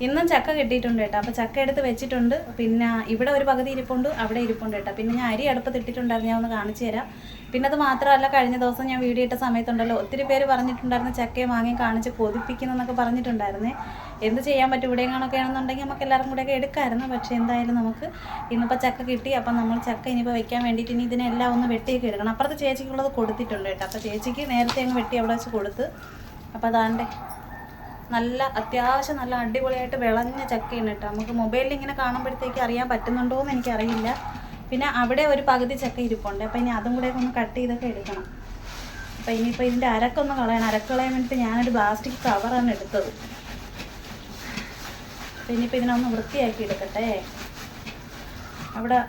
ഇന്നും ചക്ക കിട്ടിയിട്ടുണ്ട് കേട്ടോ. അപ്പോൾ ചക്ക എടുത്ത് വെച്ചിട്ടുണ്ട്. പിന്നെ ഇവിടെ ഒരു പകുതി ഇരിപ്പുണ്ട്, അവിടെ ഇരിപ്പുണ്ട് കേട്ടോ. പിന്നെ ഞാൻ അരി അടുപ്പത്ത് ഇട്ടിട്ടുണ്ടായിരുന്നു, ഞാൻ ഒന്ന് കാണിച്ചു തരാം. പിന്നെ അത് മാത്രമല്ല, കഴിഞ്ഞ ദിവസം ഞാൻ വീഡിയോ ഇട്ട സമയത്തുണ്ടല്ലോ ഒത്തിരി പേര് പറഞ്ഞിട്ടുണ്ടായിരുന്നു ചക്കയും മാങ്ങയും കാണിച്ച് കൊതിപ്പിക്കുന്നതെന്നൊക്കെ പറഞ്ഞിട്ടുണ്ടായിരുന്നേ. എന്ത് ചെയ്യാൻ പറ്റും, ഇവിടെയും കാണൊക്കെ ആണെന്നുണ്ടെങ്കിൽ നമുക്ക് എല്ലാവർക്കും കൂടെയൊക്കെ എടുക്കാമായിരുന്നു. പക്ഷേ എന്തായാലും നമുക്ക് ഇന്നിപ്പോൾ ചക്ക കിട്ടി. അപ്പം നമ്മൾ ചക്ക ഇനിയിപ്പോൾ വെക്കാൻ വേണ്ടിയിട്ട് ഇനി ഇതിനെല്ലാം ഒന്ന് വെട്ടിയൊക്കെ എടുക്കണം. അപ്പുറത്ത് ചേച്ചിക്കുള്ളത് കൊടുത്തിട്ടുണ്ട് കേട്ടോ. അപ്പോൾ ചേച്ചിക്ക് നേരത്തെ അങ്ങ് വെട്ടി അവിടെ വെച്ച് കൊടുത്ത്. അപ്പോൾ അതാണ്ട് നല്ല അത്യാവശ്യം നല്ല അടിപൊളിയായിട്ട് വിളഞ്ഞ ചക്കയാണ് കേട്ടോ. നമുക്ക് മൊബൈലിൽ ഇങ്ങനെ കാണുമ്പോഴത്തേക്ക് അറിയാൻ പറ്റുന്നുണ്ടോ എന്ന് എനിക്കറിയില്ല. പിന്നെ അവിടെ ഒരു പകുതി ചക്ക ഇരിപ്പുണ്ട്. അപ്പോൾ ഇനി അതും കൂടെ ഒന്ന് കട്ട് ചെയ്തൊക്കെ എടുക്കണം. അപ്പോൾ ഇനിയിപ്പോൾ ഇതിൻ്റെ അരക്കൊന്ന് കളയണം. അരക്ക് കളയാൻ വേണ്ടിയിട്ട് ഞാനൊരു പ്ലാസ്റ്റിക് കവറാണ് എടുത്തത്. അപ്പോൾ ഇനിയിപ്പോൾ ഇതിനൊന്ന് വൃത്തിയാക്കി എടുക്കട്ടെ. അവിടെ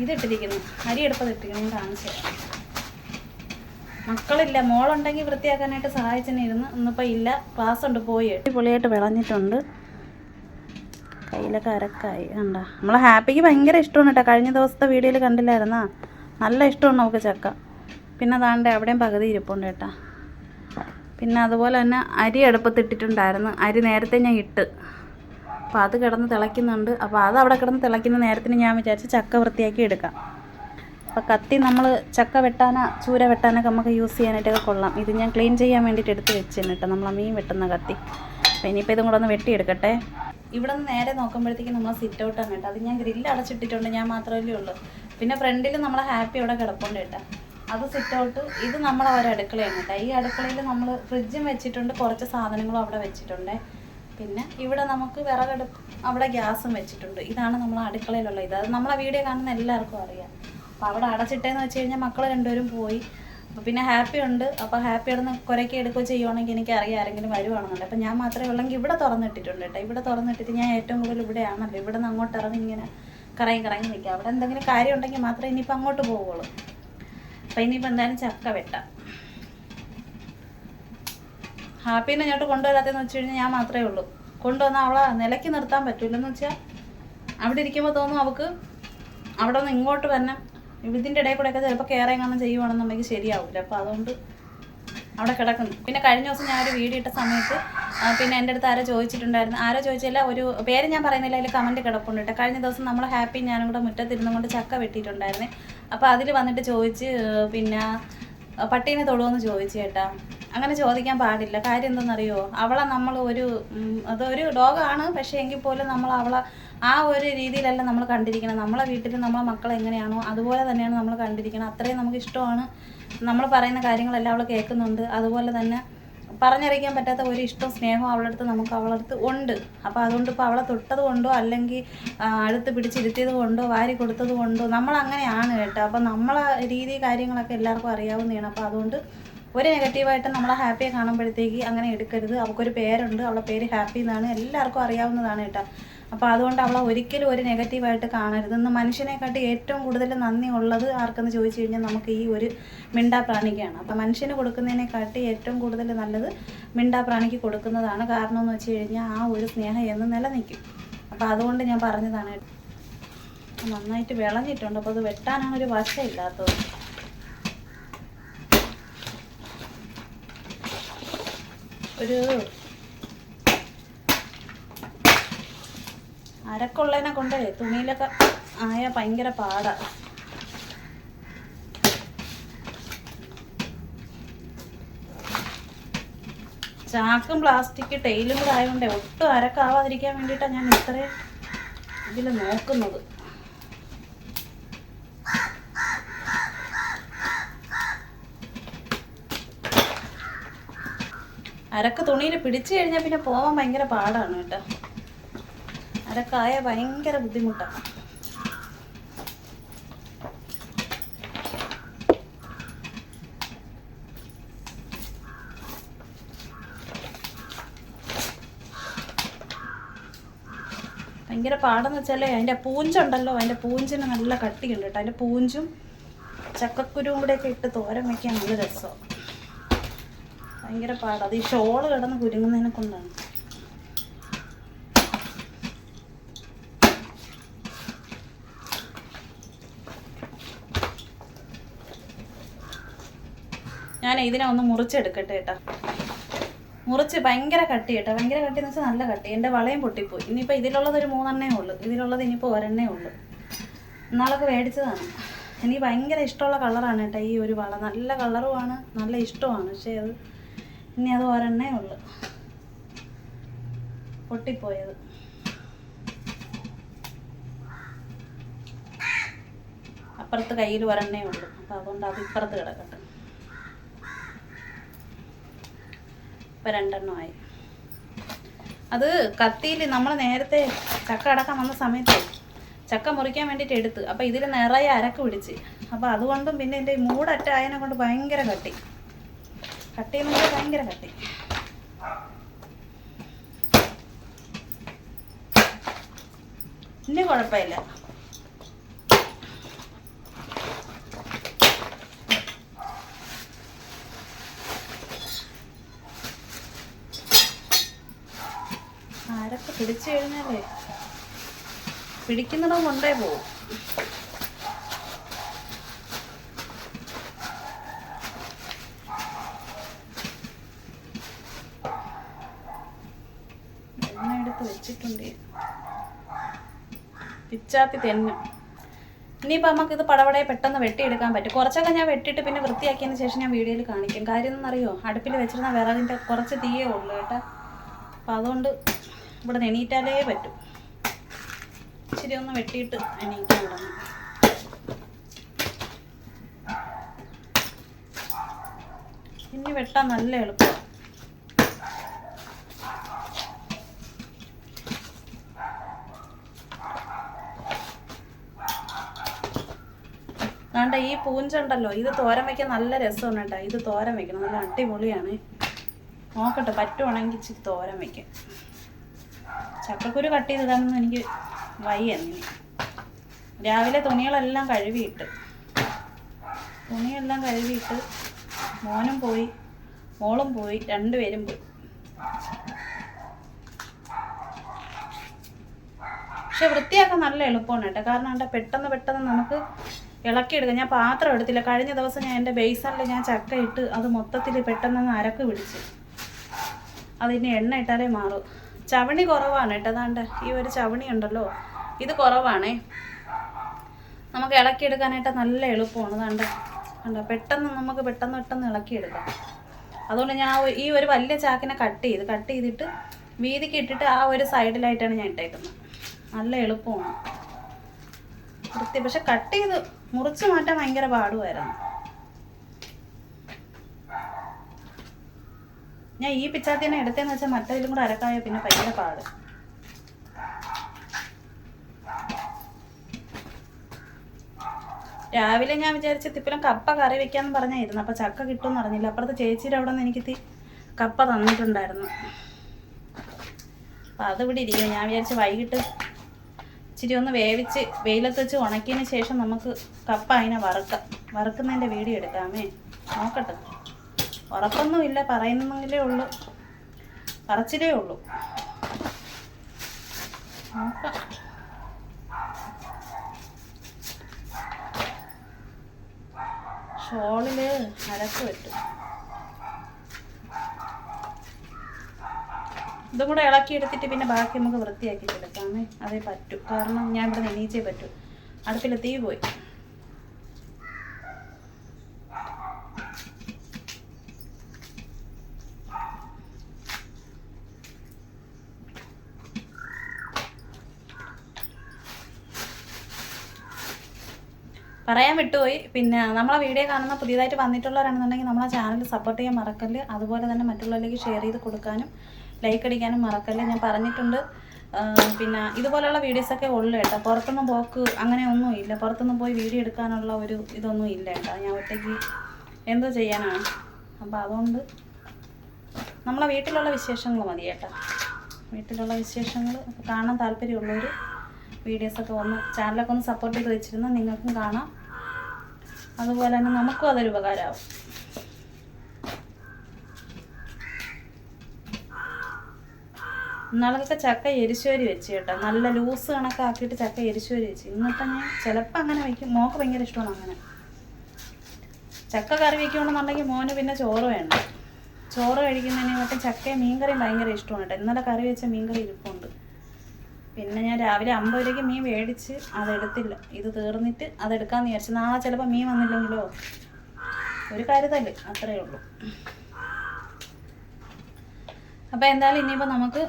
ഇതിട്ടിരിക്കുന്നു, അരി എടുപ്പതിട്ടിരിക്കുന്നു, കാണിച്ചു തരാം. മക്കളില്ല, മോളുണ്ടെങ്കിൽ വൃത്തിയാക്കാനായിട്ട് സഹായിച്ചിരുന്നു. ഇന്നിപ്പോൾ ഇല്ല, ക്ലാസ് ഉണ്ട്, പോയി. അടിപൊളിയായിട്ട് വിളഞ്ഞിട്ടുണ്ട്. കയ്യിലൊക്കെ അരക്കായി കണ്ട. നമ്മളെ ഹാപ്പിക്ക് ഭയങ്കര ഇഷ്ടമാണ് കേട്ടോ. കഴിഞ്ഞ ദിവസത്തെ വീഡിയോയിൽ കണ്ടില്ലായിരുന്നാ, നല്ല ഇഷ്ടമാണ് നമുക്ക് ചക്ക. പിന്നെ അതാണ്ട് അവിടെയും പകുതി ഇരിപ്പുണ്ട് കേട്ടോ. പിന്നെ അതുപോലെ തന്നെ അരി അടുപ്പത്തിട്ടിട്ടുണ്ടായിരുന്നു. അരി നേരത്തെ ഞാൻ ഇട്ട്, അപ്പോൾ അത് കിടന്ന് തിളയ്ക്കുന്നുണ്ട്. അപ്പോൾ അത് അവിടെ കിടന്ന് തിളയ്ക്കുന്ന നേരത്തിന് ഞാൻ വിചാരിച്ച് ചക്ക വൃത്തിയാക്കി എടുക്കാം. അപ്പോൾ കത്തി നമ്മൾ ചക്ക വെട്ടാനോ ചൂര വെട്ടാനൊക്കെ നമുക്ക് യൂസ് ചെയ്യാനായിട്ടൊക്കെ കൊള്ളാം. ഇത് ഞാൻ ക്ലീൻ ചെയ്യാൻ വേണ്ടിയിട്ട് എടുത്ത് വെച്ചിരുന്നു കേട്ടോ, നമ്മളെ മീൻ വെട്ടുന്ന കത്തി. അപ്പോൾ ഇനിയിപ്പോൾ ഇതും കൂടെ ഒന്ന് വെട്ടിയെടുക്കട്ടെ. ഇവിടെ നിന്ന് നേരെ നോക്കുമ്പോഴത്തേക്കും നമ്മൾ സിറ്റ് ഔട്ടാണ് കേട്ടോ. അത് ഞാൻ ഗ്രില്ല് അടച്ചിട്ടിട്ടുണ്ട്, ഞാൻ മാത്രമല്ലേ ഉള്ളൂ. പിന്നെ ഫ്രണ്ടിൽ നമ്മളെ ഹാപ്പി അവിടെ കിടപ്പുണ്ട് കേട്ടോ. അത് സിറ്റ് ഔട്ട്. ഇത് നമ്മളെ ഒരു അടുക്കളയാണ് കേട്ടോ. ഈ അടുക്കളയിൽ നമ്മൾ ഫ്രിഡ്ജും വെച്ചിട്ടുണ്ട്, കുറച്ച് സാധനങ്ങളും അവിടെ വെച്ചിട്ടുണ്ട്. പിന്നെ ഇവിടെ നമുക്ക് വിറകടുപ്പ്, അവിടെ ഗ്യാസും വെച്ചിട്ടുണ്ട്. ഇതാണ് നമ്മളെ അടുക്കളയിലുള്ള ഇത്. അത് നമ്മളെ വീഡിയോ കാണുന്ന എല്ലാവർക്കും അറിയാം. അപ്പോൾ അവിടെ അടച്ചിട്ടേന്ന് വെച്ച് കഴിഞ്ഞാൽ മക്കൾ രണ്ടുപേരും പോയി. അപ്പോൾ പിന്നെ ഹാപ്പി ഉണ്ട്. അപ്പോൾ ഹാപ്പി അവിടെ നിന്ന് കുരയ്ക്ക് എടുക്കുകയോ ചെയ്യുവാണെങ്കിൽ എനിക്കറിയാം ആരെങ്കിലും വരുവാണെന്നുണ്ട്. അപ്പോൾ ഞാൻ മാത്രമേ ഉള്ളെങ്കിൽ ഇവിടെ തുറന്നിട്ടിട്ടുണ്ട് കേട്ടോ. ഇവിടെ തുറന്നിട്ടിട്ട് ഞാൻ ഏറ്റവും കൂടുതൽ ഇവിടെയാണല്ലോ. ഇവിടെ നിന്ന് അങ്ങോട്ട് ഇറങ്ങി ഇങ്ങനെ കറങ്ങി നിൽക്കുക. അവിടെ എന്തെങ്കിലും കാര്യം ഉണ്ടെങ്കിൽ മാത്രമേ ഇനിയിപ്പോൾ അങ്ങോട്ട് പോവുള്ളൂ. അപ്പോൾ ഇനിയിപ്പോൾ എന്തായാലും ചക്ക വെട്ടാം. ഹാപ്പീനെ ഇങ്ങോട്ട് കൊണ്ടുവരാത്തതെന്ന് വെച്ച് കഴിഞ്ഞാൽ ഞാൻ മാത്രമേ ഉള്ളൂ. കൊണ്ടുവന്നാൽ അവളെ നിലയ്ക്ക് നിർത്താൻ പറ്റില്ലെന്ന് വെച്ചാൽ അവിടെ ഇരിക്കുമ്പോൾ തോന്നും അവൾക്ക് അവിടെ നിന്ന് ഇങ്ങോട്ട് വരണം. ഇതിൻ്റെ ഇടയിൽ കൂടെയൊക്കെ ചിലപ്പോൾ കയറെങ്ങാനും ചെയ്യുവാണെന്നുണ്ടെങ്കിൽ ശരിയാവില്ല. അപ്പോൾ അതുകൊണ്ട് അവിടെ കിടക്കുന്നു. പിന്നെ കഴിഞ്ഞ ദിവസം ഞാനൊരു വീഡിയോ ഇട്ട സമയത്ത് പിന്നെ എൻ്റെ അടുത്ത് ആരോ ചോദിച്ചിട്ടുണ്ടായിരുന്നു. ആരോ ചോദിച്ചില്ല, ഒരു പേര് ഞാൻ പറയുന്നില്ല, അതിൽ കമൻറ്റ് കിടപ്പുണ്ട് കേട്ടോ. കഴിഞ്ഞ ദിവസം നമ്മൾ ഹാപ്പി ഞാനും കൂടെ മുറ്റത്തിരുന്നു കൊണ്ട് ചക്ക വെട്ടിയിട്ടുണ്ടായിരുന്നേ. അപ്പോൾ അതിൽ വന്നിട്ട് ചോദിച്ച് പിന്നെ പട്ടീനെ തൊടുമെന്ന് ചോദിച്ചു കേട്ടാ. അങ്ങനെ ചോദിക്കാൻ പാടില്ല. കാര്യം എന്തെന്നറിയോ, അവളെ നമ്മൾ അതൊരു ഡോഗാണ്, പക്ഷേ എങ്കിൽ പോലും നമ്മൾ അവളെ ആ ഒരു രീതിയിലല്ല നമ്മൾ കണ്ടിരിക്കണം. നമ്മളെ വീട്ടിൽ നമ്മളെ മക്കൾ എങ്ങനെയാണോ അതുപോലെ തന്നെയാണ് നമ്മൾ കണ്ടിരിക്കണം. അത്രയും നമുക്ക് ഇഷ്ടമാണ്. നമ്മൾ പറയുന്ന കാര്യങ്ങളെല്ലാം അവൾ കേൾക്കുന്നുണ്ട്. അതുപോലെ തന്നെ പറഞ്ഞറിയിക്കാൻ പറ്റാത്ത ഒരു ഇഷ്ടവും സ്നേഹവും അവളടുത്ത് ഉണ്ട്. അപ്പോൾ അതുകൊണ്ട് ഇപ്പോൾ അവളെ തൊട്ടത് കൊണ്ടോ അല്ലെങ്കിൽ അടുത്ത് പിടിച്ചിരുത്തിയത് കൊണ്ടോ വാരി കൊടുത്തത് കൊണ്ടോ നമ്മളങ്ങനെയാണ് കേട്ടോ. അപ്പോൾ നമ്മളെ രീതി കാര്യങ്ങളൊക്കെ എല്ലാവർക്കും അറിയാവുന്നതാണ്. അപ്പോൾ അതുകൊണ്ട് ഒരു നെഗറ്റീവായിട്ട് നമ്മളെ ഹാപ്പിയെ കാണുമ്പോഴത്തേക്ക് അങ്ങനെ എടുക്കരുത്. അവൾക്കൊരു പേരുണ്ട്, അവളെ പേര് ഹാപ്പി എന്നാണ്, എല്ലാവർക്കും അറിയാവുന്നതാണ് കേട്ടോ. അപ്പോൾ അതുകൊണ്ട് അവളെ ഒരിക്കലും ഒരു നെഗറ്റീവായിട്ട് കാണരുത്. ഇന്ന് മനുഷ്യനെക്കാട്ടി ഏറ്റവും കൂടുതൽ നന്ദി ഉള്ളത് ആർക്കെന്ന് ചോദിച്ചു കഴിഞ്ഞാൽ നമുക്ക് ഈ ഒരു മിണ്ടാപ്രാണിക്കാണ്. അപ്പോൾ മനുഷ്യന് കൊടുക്കുന്നതിനെക്കാട്ടി ഏറ്റവും കൂടുതൽ നല്ലത് മിണ്ടാപ്രാണിക്ക് കൊടുക്കുന്നതാണ്. കാരണം എന്ന് വെച്ച് കഴിഞ്ഞാൽ ആ ഒരു സ്നേഹം എന്ന് നിലനിൽക്കും. അപ്പോൾ അതുകൊണ്ട് ഞാൻ പറഞ്ഞതാണ്. നന്നായിട്ട് വിളഞ്ഞിട്ടുണ്ട്. അപ്പോൾ അത് വെട്ടാനാണ് ഒരു വശമില്ലാത്തത്. ഒരു അരക്കുള്ളതിനെ കൊണ്ടേ തുണിയിലൊക്കെ ആയ ഭയങ്കര പാടാണ്. ചാക്കും പ്ലാസ്റ്റിക് ടൈലും കൂടെ ആയതുകൊണ്ടേ ഒട്ടും അരക്കാവാതിരിക്കാൻ വേണ്ടിയിട്ടാണ് ഞാൻ ഇത്രയും ഇതിൽ നോക്കുന്നത്. അരക്ക് തുണിയിൽ പിടിച്ചു കഴിഞ്ഞാൽ പിന്നെ പോകാൻ ഭയങ്കര പാടാണ് കേട്ടോ. അരക്കായ ഭയങ്കര ബുദ്ധിമുട്ടാണ്. ഭയങ്കര പാടെന്ന് വെച്ചാൽ അതിൻ്റെ പൂഞ്ചുണ്ടല്ലോ, അതിൻ്റെ പൂഞ്ചിന് നല്ല കട്ടിയുണ്ട് കേട്ടോ. അതിൻ്റെ പൂഞ്ചും ചക്കക്കുരുവും കൂടെയൊക്കെ ഇട്ട് തോരൻ വയ്ക്കാൻ നല്ല രസമാണ്. ഭയങ്കര പാടാണ്. അത് ഈ ഷോള് കിടന്ന് കുരുങ്ങുന്നതിനെ കൊണ്ടാണ്. ഞാൻ ഇതിനെ ഒന്ന് മുറിച്ചെടുക്കട്ടെ കേട്ടോ. മുറിച്ച് ഭയങ്കര കട്ടി കേട്ടോ, ഭയങ്കര കട്ടി എന്ന് വെച്ചാൽ നല്ല കട്ടി. എൻ്റെ വളയും പൊട്ടിപ്പോയി. ഇനിയിപ്പോൾ ഇതിലുള്ളത് ഒരു 3 ഉള്ളൂ, ഇതിലുള്ളത് ഇനിയിപ്പോൾ 1 ഉള്ളൂ. ഇന്നാളൊക്കെ മേടിച്ചതാണ്. എനിക്ക് ഭയങ്കര ഇഷ്ടമുള്ള കളറാണ് കേട്ടോ ഈ ഒരു വള. നല്ല കളറുമാണ്, നല്ല ഇഷ്ടമാണ്. പക്ഷേ അത് ഇനി അത് 1 ഉള്ളൂ, പൊട്ടിപ്പോയത്. അപ്പുറത്ത് കയ്യിൽ 1 ഉള്ളൂ. അപ്പോൾ അതുകൊണ്ട് അത് ഇപ്പുറത്ത് കിടക്കട്ടെ. ഇപ്പം 2 ആയി. അത് കത്തിയിൽ നമ്മൾ നേരത്തെ ചക്ക അടക്കാൻ വന്ന സമയത്ത് ചക്ക മുറിക്കാൻ വേണ്ടിയിട്ട് എടുത്ത്. അപ്പോൾ ഇതിൽ നിറയെ അരക്ക് പിടിച്ച്. അപ്പോൾ അതുകൊണ്ടും പിന്നെ എൻ്റെ മൂടറ്റ ആയതിനെ കൊണ്ട് ഭയങ്കര കട്ടി എന്ന് പറഞ്ഞാൽ ഭയങ്കര കട്ടി. ഇനി കുഴപ്പമില്ല. അരക്ക് പിടിച്ചു കഴിഞ്ഞാലേ പിടിക്കുന്നിടം കൊണ്ടേ പോവും. എണ്ണ എടുത്ത് വെച്ചിട്ടുണ്ട്. പിച്ചാത്തി തെന്നും. ഇനിയിപ്പോൾ നമുക്കിത് പടപടയെ പെട്ടെന്ന് വെട്ടിയെടുക്കാൻ പറ്റും. കുറച്ചൊക്കെ ഞാൻ വെട്ടിയിട്ട് പിന്നെ വൃത്തിയാക്കിയതിന് ശേഷം ഞാൻ വീഡിയോയിൽ കാണിക്കും. കാര്യം എന്നറിയോ, അടുപ്പിൽ വെച്ചിരുന്ന വിറകിൻ്റെ കുറച്ച് തീയേ ഉള്ളൂ കേട്ടോ. അപ്പം അതുകൊണ്ട് ഇവിടെ എണീറ്റാലേ പറ്റും. ഇച്ചിരി ഒന്ന് വെട്ടിയിട്ട് എണീക്കാൻ തുടങ്ങും. ഇനി വെട്ടാൻ നല്ല എളുപ്പമാണ്. അതുകൊണ്ട് ഈ പൂഞ്ചുണ്ടല്ലോ, ഇത് തോരൻ വയ്ക്കാൻ നല്ല രസമാണ് കേട്ടോ. ഇത് തോരൻ വയ്ക്കണം, നല്ല അടിപൊളിയാണ്. നോക്കട്ടെ, പറ്റുവാണെങ്കിൽ ഇച്ചിരി തോരൻ വയ്ക്കാം. ചക്കക്കുരു കട്ട് ചെയ്തിടാനൊന്നും എനിക്ക് വയ്യെന്നില്ല. രാവിലെ തുണികളെല്ലാം കഴുകിയിട്ട് മോനും പോയി, മോളും പോയി, 2 പേരും പോയി. പക്ഷെ വൃത്തിയാക്കാൻ നല്ല എളുപ്പമാണ് കേട്ടോ. കാരണം എന്താ, പെട്ടെന്ന് നമുക്ക് ഇളക്കിയെടുക്കാം. ഞാൻ പാത്രം എടുത്തില്ല. കഴിഞ്ഞ ദിവസം ഞാൻ എൻ്റെ ബേസണിൽ ഞാൻ ചക്ക ഇട്ട് അത് മൊത്തത്തിൽ പെട്ടെന്ന് അരക്ക് പിടിച്ച്. അതിന് എണ്ണ ഇട്ടാലേ മാറും. ചവണി കുറവാണ് കേട്ടോ. അതാണ്ട് ഈ ഒരു ചവണി ഉണ്ടല്ലോ, ഇത് കുറവാണേ. നമുക്ക് ഇളക്കിയെടുക്കാനായിട്ട് നല്ല എളുപ്പമാണ്. അതാണ്ട് കണ്ടോ, നമുക്ക് പെട്ടെന്ന് ഇളക്കിയെടുക്കാം. അതുകൊണ്ട് ഞാൻ ഈ ഒരു വലിയ ചാക്കിനെ കട്ട് ചെയ്തിട്ട് വീതിക്ക് ഇട്ടിട്ട് ആ ഒരു സൈഡിലായിട്ടാണ് ഞാൻ ഇട്ടേക്കുന്നത്. നല്ല എളുപ്പമാണ് പക്ഷെ കട്ട് ചെയ്ത് മുറിച്ച് മാറ്റാൻ ഭയങ്കര പാടുമായിരുന്നു. ഞാൻ ഈ പിച്ചാത്തിനെ എടുത്തതെന്ന് വെച്ചാൽ മറ്റേതിലും കൂടെ അരക്കായ പിന്നെ ഭയങ്കര പാട്. രാവിലെ ഞാൻ വിചാരിച്ച തിപ്പിലും കപ്പ കറി വെക്കാന്ന് പറഞ്ഞായിരുന്നു. അപ്പോൾ ചക്ക കിട്ടുമെന്ന് അറിഞ്ഞില്ല. അപ്പുറത്ത് ചേച്ചിയുടെ അവിടെ നിന്ന് എനിക്ക് കപ്പ തന്നിട്ടുണ്ടായിരുന്നു. അപ്പം അതിവിടെ ഇരിക്കും. ഞാൻ വിചാരിച്ച് വൈകിട്ട് ഇച്ചിരി ഒന്ന് വേവിച്ച് വെയിലത്ത് വെച്ച് ഉണക്കിയതിന് ശേഷം നമുക്ക് കപ്പ അതിനെ വറുക്കുന്നതിൻ്റെ വീഡിയോ എടുക്കാമേ. നോക്കട്ടെ, ഉറപ്പൊന്നുമില്ല, പറയുന്നെങ്കിലേ ഉള്ളൂ, പറച്ചിലേ ഉള്ളൂ. നോക്കാം. ഷോളിൽ അരക്ക് പറ്റും. ഇതും കൂടെ ഇളക്കിയെടുത്തിട്ട് പിന്നെ ബാക്കി നമുക്ക് വൃത്തിയാക്കിയിട്ടെടുക്കാമേ. അതേ പറ്റൂ. കാരണം ഞാൻ ഇവിടെ എണീച്ചേ പറ്റൂ. അടുപ്പിൽ തീ പോയി. പറയാൻ വിട്ടുപോയി. പിന്നെ നമ്മളെ വീഡിയോ കാണുന്ന പുതിയതായിട്ട് വന്നിട്ടുള്ളവരാണെന്നുണ്ടെങ്കിൽ നമ്മളെ ചാനൽ സപ്പോർട്ട് ചെയ്യാൻ മറക്കല്ല്. അതുപോലെ തന്നെ മറ്റുള്ളവരിലേക്ക് ഷെയർ ചെയ്ത് കൊടുക്കാനും ലൈക്ക് അടിക്കാനും മറക്കല്ല്. ഞാൻ പറഞ്ഞിട്ടുണ്ട്. പിന്നെ ഇതുപോലെയുള്ള വീഡിയോസൊക്കെ ഉള്ളു കേട്ടോ. പുറത്തൊന്നും പോക്ക് അങ്ങനെ ഒന്നും ഇല്ല. പുറത്തൊന്നും പോയി വീഡിയോ എടുക്കാനുള്ള ഒരു ഇതൊന്നും ഇല്ല കേട്ടോ. ഞാൻ ഒറ്റയ്ക്ക് എന്തോ ചെയ്യാനാണ്. അപ്പോൾ അതുകൊണ്ട് നമ്മളെ വീട്ടിലുള്ള വിശേഷങ്ങൾ മതി കേട്ടോ. വീട്ടിലുള്ള വിശേഷങ്ങൾ കാണാൻ താല്പര്യമുള്ളവർ വീഡിയോസൊക്കെ ചാനലൊക്കെ ഒന്ന് സപ്പോർട്ട് ചെയ്ത് വെച്ചിരുന്നാൽ നിങ്ങൾക്കും കാണാം. അതുപോലെ തന്നെ നമുക്കും അതൊരു ഉപകാരമാവും. ഇന്നാളൊക്കെ ചക്ക എരിശ്ശേരി വെച്ച് കേട്ടോ. നല്ല ലൂസ് കണക്കാക്കിയിട്ട് ചക്ക എരിശ്ശേരി വെച്ച്. ഇന്നിട്ട് ഞാൻ ചിലപ്പോൾ അങ്ങനെ വയ്ക്കും. മോൾക്ക് ഭയങ്കര ഇഷ്ടമാണ് അങ്ങനെ. ചക്ക കറി വയ്ക്കുകയാണെന്നുണ്ടെങ്കിൽ മോന് പിന്നെ ചോറ് വേണ്ട. ചോറ് കഴിക്കുന്നതിനെക്കാട്ടും ചക്കയും മീൻകറിയും ഭയങ്കര ഇഷ്ടമാണ് കേട്ടോ. ഇന്നലെ കറി വെച്ച മീൻകറി ഇരിപ്പുണ്ട്. പിന്നെ ഞാൻ രാവിലെ 50 രൂപയ്ക്ക് മീൻ മേടിച്ച് അതെടുത്തില്ല. ഇത് തീർന്നിട്ട് അതെടുക്കാമെന്ന് വിചാരിച്ചു. നാളെ ചിലപ്പോൾ മീൻ വന്നില്ലെങ്കിലോ ഒരു കരുതല്, അത്രയേ ഉള്ളൂ. അപ്പോൾ എന്തായാലും ഇനിയിപ്പോൾ നമുക്ക്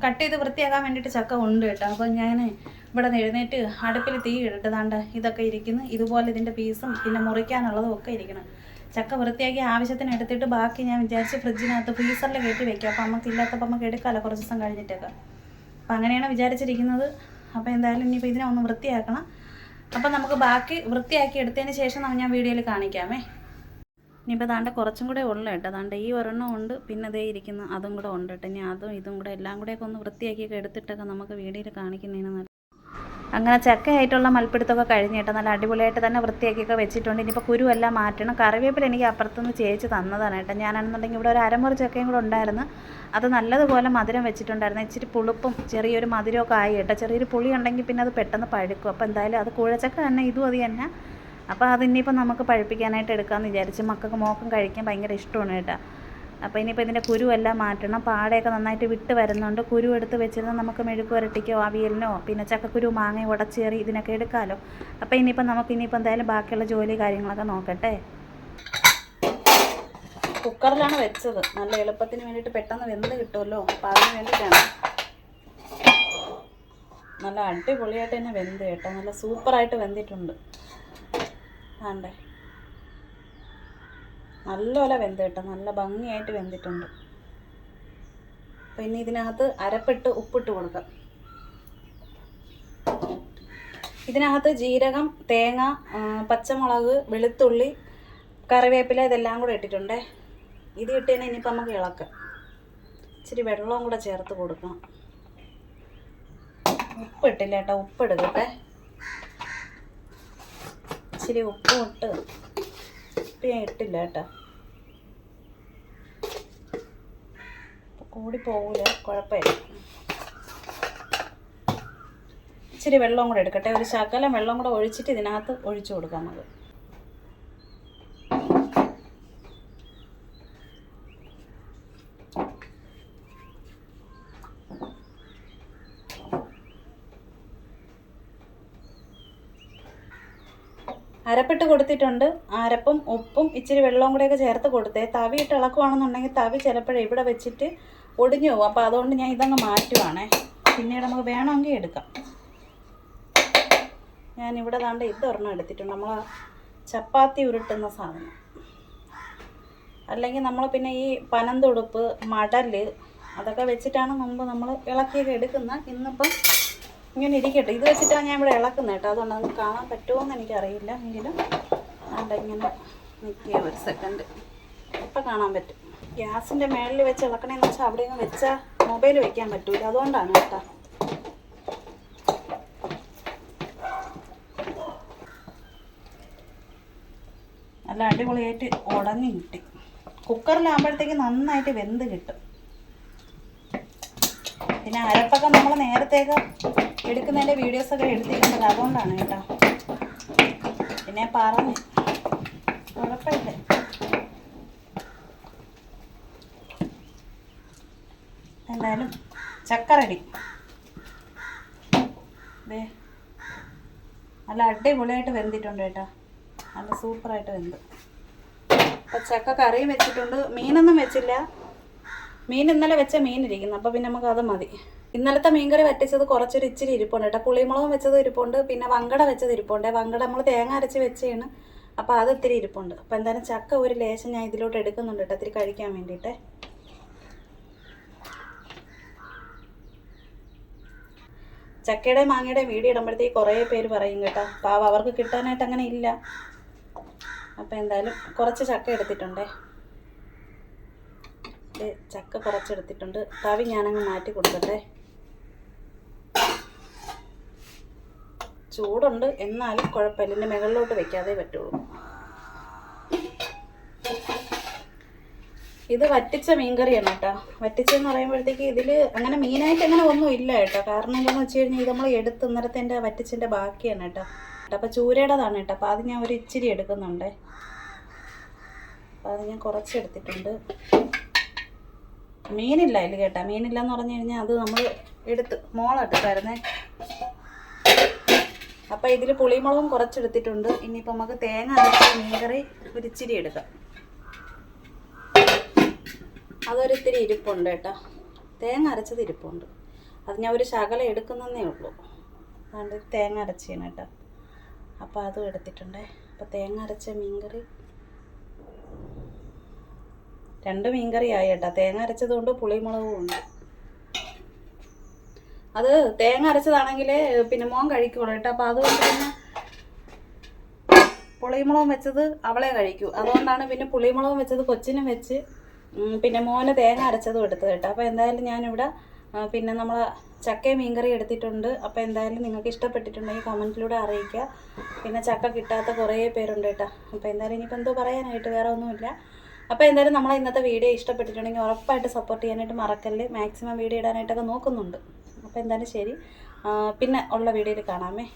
കട്ട് ചെയ്ത് വൃത്തിയാക്കാൻ വേണ്ടിയിട്ട് ചക്ക ഉണ്ട് കേട്ടോ. അപ്പോൾ ഞാൻ ഇവിടെ നിന്ന് എഴുന്നേറ്റ് അടുപ്പിൽ തീ ഇട്ടിട്ട് ദാണ്ട ഇതൊക്കെ ഇരിക്കുന്നു. ഇതുപോലെ ഇതിൻ്റെ പീസും പിന്നെ മുറിക്കാനുള്ളതും ഒക്കെ ഇരിക്കണം. ചക്ക വൃത്തിയാക്കി ആവശ്യത്തിന് എടുത്തിട്ട് ബാക്കി ഞാൻ വിചാരിച്ച് ഫ്രിഡ്ജിനകത്ത് ഫ്രീസറിൽ കയറ്റി വെക്കാം. അപ്പോൾ നമുക്ക് ഇല്ലാത്തപ്പോൾ നമുക്ക് എടുക്കാമല്ലോ കുറച്ച് ദിവസം കഴിഞ്ഞിട്ടൊക്കെ. അപ്പോൾ അങ്ങനെയാണ് വിചാരിച്ചിരിക്കുന്നത്. അപ്പോൾ എന്തായാലും ഇനിയിപ്പോൾ ഇതിനെ ഒന്ന് വൃത്തിയാക്കണം. അപ്പോൾ നമുക്ക് ബാക്കി വൃത്തിയാക്കി എടുത്തതിന് ശേഷം ഞാൻ വീഡിയോയിൽ കാണിക്കാമേ. ഇനിയിപ്പോൾ ദാണ്ട കുറച്ചും കൂടെ ഉള്ളു കേട്ടോ. ദാണ്ട ഈ ഒരെണ്ണം ഉണ്ട്, പിന്നെ അതേ ഇരിക്കുന്ന അതും കൂടെ ഉണ്ട് കേട്ടോ. ഇനി അതും ഇതും കൂടെ എല്ലാം കൂടെയൊക്കെ ഒന്ന് വൃത്തിയാക്കിയൊക്കെ എടുത്തിട്ടൊക്കെ നമുക്ക് വീഡിയോയിൽ കാണിക്കുന്നതിന് നല്ല. അങ്ങനെ ചക്കയായിട്ടുള്ള മൽപ്പിടുത്തമൊക്കെ കഴിഞ്ഞ് കേട്ടോ. നല്ല അടിപൊളിയായിട്ട് തന്നെ വൃത്തിയാക്കിയൊക്കെ വെച്ചിട്ടുണ്ട്. ഇനിയിപ്പോൾ കുരുവെല്ലാം മാറ്റണം. കറിവേപ്പില എനിക്ക് അപ്പുറത്തുനിന്ന് ചേച്ചി തന്നതാണ് കേട്ടോ. ഞാനാണെന്നുണ്ടെങ്കിൽ ഇവിടെ ഒരു അരമുറി ചക്കയും കൂടെ ഉണ്ടായിരുന്നു. അത് നല്ലതുപോലെ മധുരം വെച്ചിട്ടുണ്ടായിരുന്നു. ഇച്ചിരി പുളിപ്പും ചെറിയൊരു മധുരമൊക്കെ ആയി കേട്ടോ. ചെറിയൊരു പുളി ഉണ്ടെങ്കിൽ പിന്നെ അത് പെട്ടെന്ന് പഴുക്കും. അപ്പോൾ എന്തായാലും അത് കൂഴച്ചക്ക തന്നെ, ഇതും അത് തന്നെ. അപ്പോൾ അതിനിപ്പോൾ നമുക്ക് പഴുപ്പിക്കാനായിട്ട് എടുക്കാമെന്ന് വിചാരിച്ച്. മക്കൾക്ക് മോക്കും കഴിക്കാൻ ഭയങ്കര ഇഷ്ടമാണ് കേട്ടോ. അപ്പോൾ ഇനിയിപ്പോൾ ഇതിൻ്റെ കുരുവെല്ലാം മാറ്റണം. പാടയൊക്കെ നന്നായിട്ട് വിട്ട് വരുന്നുണ്ട്. കുരു എടുത്ത് വെച്ചിരുന്നാൽ നമുക്ക് മെഴുക്ക് വരട്ടിക്കോ അവിയലിനോ പിന്നെ ചക്കക്കുരു മാങ്ങ ഉടച്ചേറി ഇതിനൊക്കെ എടുക്കാമല്ലോ. അപ്പോൾ ഇനിയിപ്പോൾ എന്തായാലും ബാക്കിയുള്ള ജോലി കാര്യങ്ങളൊക്കെ നോക്കട്ടെ. കുക്കറിലാണ് വെച്ചത്. നല്ല എളുപ്പത്തിന് വേണ്ടിയിട്ട് പെട്ടെന്ന് വെന്ത് കിട്ടുമല്ലോ. അപ്പോൾ അതിന് വേണ്ടിയിട്ടാണ്. നല്ല അടിപൊളിയായിട്ട് തന്നെ വെന്ത് കേട്ടോ. നല്ല സൂപ്പറായിട്ട് വെന്തിട്ടുണ്ട്. ആണ്ടേ നല്ലപോലെ വെന്ത് കേട്ടോ. നല്ല ഭംഗിയായിട്ട് വെന്തിട്ടുണ്ട്. അപ്പോൾ ഇനി ഇതിനകത്ത് അരപ്പിട്ട് ഉപ്പിട്ട് കൊടുക്കാം. ഇതിനകത്ത് ജീരകം, തേങ്ങ, പച്ചമുളക്, വെളുത്തുള്ളി, കറിവേപ്പില ഇതെല്ലാം കൂടെ ഇട്ടിട്ടുണ്ടേ. ഇത് ഇട്ടതിന് ഇനിയിപ്പോൾ നമുക്ക് ഇളക്കാം. ഇച്ചിരി വെള്ളവും കൂടെ ചേർത്ത് കൊടുക്കണം. ഉപ്പ് ഇട്ടില്ല കേട്ടോ. ഉപ്പ് എടുക്കട്ടെ. ഇച്ചിരി ഉപ്പും ഇട്ട്. ഉപ്പ് ഞാൻ ഇട്ടില്ല കേട്ടോ. കൂടി പോകൂല, കുഴപ്പമില്ല. ഇച്ചിരി വെള്ളവും കൂടെ എടുക്കട്ടെ. ഒരു ശകലം വെള്ളം കൂടെ ഒഴിച്ചിട്ട് ഇതിനകത്ത് ഒഴിച്ചു കൊടുക്കാം നമുക്ക്. അരപ്പിട്ട് കൊടുത്തിട്ടുണ്ട്. അരപ്പും ഉപ്പും ഇച്ചിരി വെള്ളവും കൂടെയൊക്കെ ചേർത്ത് കൊടുത്തേ. തവി ഇട്ട് ഇളക്കുവാണെന്നുണ്ടെങ്കിൽ തവി ചിലപ്പോഴേ ഇവിടെ വെച്ചിട്ട് ഒടിഞ്ഞു പോകും. അപ്പോൾ അതുകൊണ്ട് ഞാൻ ഇതങ്ങ് മാറ്റുവാണേ. പിന്നീട് നമുക്ക് വേണമെങ്കിൽ എടുക്കാം. ഞാനിവിടെ ദാണ്ട് ഇതൊരെണ്ണം എടുത്തിട്ടുണ്ട്. നമ്മൾ ചപ്പാത്തി ഉരുട്ടുന്ന സാധനം. അല്ലെങ്കിൽ നമ്മൾ പിന്നെ ഈ പനന്തുടുപ്പ്, മടൽ അതൊക്കെ വെച്ചിട്ടാണ് മുമ്പ് നമ്മൾ ഇളക്കിയൊക്കെ എടുക്കുന്നത്. ഇന്നിപ്പം ഇങ്ങനെ ഇരിക്കട്ടെ. ഇത് വെച്ചിട്ടാണ് ഞാൻ ഇവിടെ ഇളക്കുന്നത് കേട്ടോ. അതുകൊണ്ട് നമുക്ക് കാണാൻ പറ്റുമോ എന്ന് എനിക്കറിയില്ല. എങ്കിലും അവിടെ ഇങ്ങനെ നിൽക്കുക ഒരു സെക്കൻഡ്. ഇപ്പം കാണാൻ പറ്റും. ഗ്യാസിൻ്റെ മേളിൽ വെച്ച് ഇളക്കണമെന്ന് വെച്ചാൽ അവിടെ നിന്ന് വെച്ചാൽ മൊബൈൽ വയ്ക്കാൻ പറ്റൂല. അതുകൊണ്ടാണ് കേട്ടോ. നല്ല അടിപൊളിയായിട്ട് ഉടഞ്ഞ് കിട്ടി. കുക്കറിലാകുമ്പോഴത്തേക്ക് നന്നായിട്ട് വെന്ത് കിട്ടും. പിന്നെ അരപ്പൊക്കെ നമ്മൾ നേരത്തേക്ക് എടുക്കുന്നതിൻ്റെ വീഡിയോസൊക്കെ എടുത്തിട്ടുണ്ടല്ലോ. അതുകൊണ്ടാണ് കേട്ടോ. പിന്നെ പറഞ്ഞു കുഴപ്പമില്ല. എന്തായാലും ചക്ക റെഡി. നല്ല അടിപൊളിയായിട്ട് വെന്തിട്ടുണ്ട് കേട്ടോ. നല്ല സൂപ്പറായിട്ട് വെന്ത്. അപ്പം ചക്ക കറിയും വെച്ചിട്ടുണ്ട്. മീനൊന്നും വെച്ചില്ല. മീൻ ഇന്നലെ വെച്ച മീനിരിക്കുന്നു. അപ്പോൾ പിന്നെ നമുക്ക് അത് മതി. ഇന്നലത്തെ മീൻകറി വറ്റിച്ചത് കുറച്ചൊരു ഇച്ചിരി ഇരിപ്പുണ്ട് കേട്ടോ. പുളിമുളകും വെച്ചത് ഇരിപ്പുണ്ട്. പിന്നെ വങ്കട വെച്ചത് ഇരിപ്പുണ്ട്. വങ്കട നമ്മൾ തേങ്ങ അരച്ച് വെച്ചാണ്. അപ്പോൾ അത് ഇത്തിരി ഇരിപ്പുണ്ട്. അപ്പോൾ എന്തായാലും ചക്ക ഒരു ലേശം ഞാൻ ഇതിലോട്ട് എടുക്കുന്നുണ്ട് കേട്ടോ. ഇത്തിരി കഴിക്കാൻ വേണ്ടിയിട്ട്. ചക്കയുടെ മാങ്ങയുടെ വീഡിയോ ഇടുമ്പോഴത്തേക്ക് കുറേ പേര് പറയും കേട്ടോ. പാവം അവർക്ക് കിട്ടാനായിട്ട് അങ്ങനെ ഇല്ല. അപ്പോൾ എന്തായാലും കുറച്ച് ചക്ക എടുത്തിട്ടുണ്ടേ. ചക്ക കുറച്ചെടുത്തിട്ടുണ്ട്. തവി ഞാനങ്ങ് മാറ്റി കൊടുക്കട്ടെ. ചൂടുണ്ട്, എന്നാലും കുഴപ്പമില്ല. ഇതിൻ്റെ മുകളിലോട്ട് വെക്കാതെ പറ്റുള്ളൂ. ഇത് വറ്റിച്ച മീൻകറിയാണ് കേട്ടോ. വറ്റിച്ചെന്ന് പറയുമ്പോഴത്തേക്ക് ഇതിൽ അങ്ങനെ മീനായിട്ട് അങ്ങനെ ഒന്നും ഇല്ല കേട്ടോ. കാരണം എന്താണെന്ന് വെച്ച് കഴിഞ്ഞാൽ ഇത് നമ്മൾ എടുത്ത് ഇന്നലത്തെ വറ്റിച്ചതിൻ്റെ ബാക്കിയാണ് കേട്ടോ. അപ്പോൾ ചൂരയുടേതാണ് കേട്ടോ. അപ്പോൾ അത് ഞാൻ ഒരു ഇച്ചിരി എടുക്കുന്നുണ്ടേ. അപ്പോൾ അത് ഞാൻ കുറച്ചെടുത്തിട്ടുണ്ട്. മീനില്ല അതിൽ കേട്ടാ. മീനില്ലെന്ന് പറഞ്ഞു കഴിഞ്ഞാൽ അത് നമ്മൾ മോളെടുത്തായിരുന്നേ. അപ്പം ഇതിൽ പുളിമുളകും കുറച്ചെടുത്തിട്ടുണ്ട്. ഇനിയിപ്പോൾ നമുക്ക് തേങ്ങ അരച്ച മീൻകറി ഒരിച്ചിരി എടുക്കാം. അതൊരിത്തിരി ഇരിപ്പുണ്ട് കേട്ടോ. തേങ്ങ അരച്ചത് ഇരിപ്പുണ്ട്. അത് ഞാൻ ഒരു ശകലം എടുക്കുന്നതേ ഉള്ളൂ. അതുകൊണ്ട് തേങ്ങ അരച്ചാണ് കേട്ടോ. അപ്പോൾ അതും എടുത്തിട്ടുണ്ടേ. അപ്പോൾ തേങ്ങ അരച്ച മീൻകറി 2 മീൻകറി ആയി കേട്ടോ. തേങ്ങ അരച്ചതുകൊണ്ട് പുളിമുളകും ഉണ്ട്. അത് തേങ്ങ അരച്ചതാണെങ്കിൽ പിന്നെ മോൻ കഴിക്കുള്ളൂ കേട്ടോ. അപ്പോൾ അതുകൊണ്ട് പിന്നെ പുളിമുളകും വെച്ചത് അവളെ കഴിക്കൂ. അതുകൊണ്ടാണ് പിന്നെ പുളിമുളകും വെച്ചത് കൊച്ചിനും വെച്ച് പിന്നെ മോന് തേങ്ങ അരച്ചതും എടുത്തത് കേട്ടോ. അപ്പോൾ എന്തായാലും ഞാനിവിടെ പിന്നെ നമ്മൾ ചക്കയും മീൻകറി എടുത്തിട്ടുണ്ട്. അപ്പോൾ എന്തായാലും നിങ്ങൾക്ക് ഇഷ്ടപ്പെട്ടിട്ടുണ്ടെങ്കിൽ കമൻറ്റിലൂടെ അറിയിക്കുക. പിന്നെ ചക്ക കിട്ടാത്ത കുറേ പേരുണ്ട് കേട്ടോ. അപ്പോൾ എന്തായാലും ഇനിയിപ്പോൾ എന്തോ പറയാനായിട്ട് വേറെ ഒന്നുമില്ല. അപ്പോൾ എന്തായാലും നമ്മളെ ഇന്നത്തെ വീഡിയോ ഇഷ്ടപ്പെട്ടിട്ടുണ്ടെങ്കിൽ ഉറപ്പായിട്ട് സപ്പോർട്ട് ചെയ്യാനായിട്ട് മറക്കല്ലേ. മാക്സിമം വീഡിയോ ഇടാനായിട്ടൊക്കെ നോക്കുന്നുണ്ട്. അപ്പോൾ എന്തായാലും ശരി, പിന്നെ ഉള്ള വീഡിയോയിൽ കാണാമേ.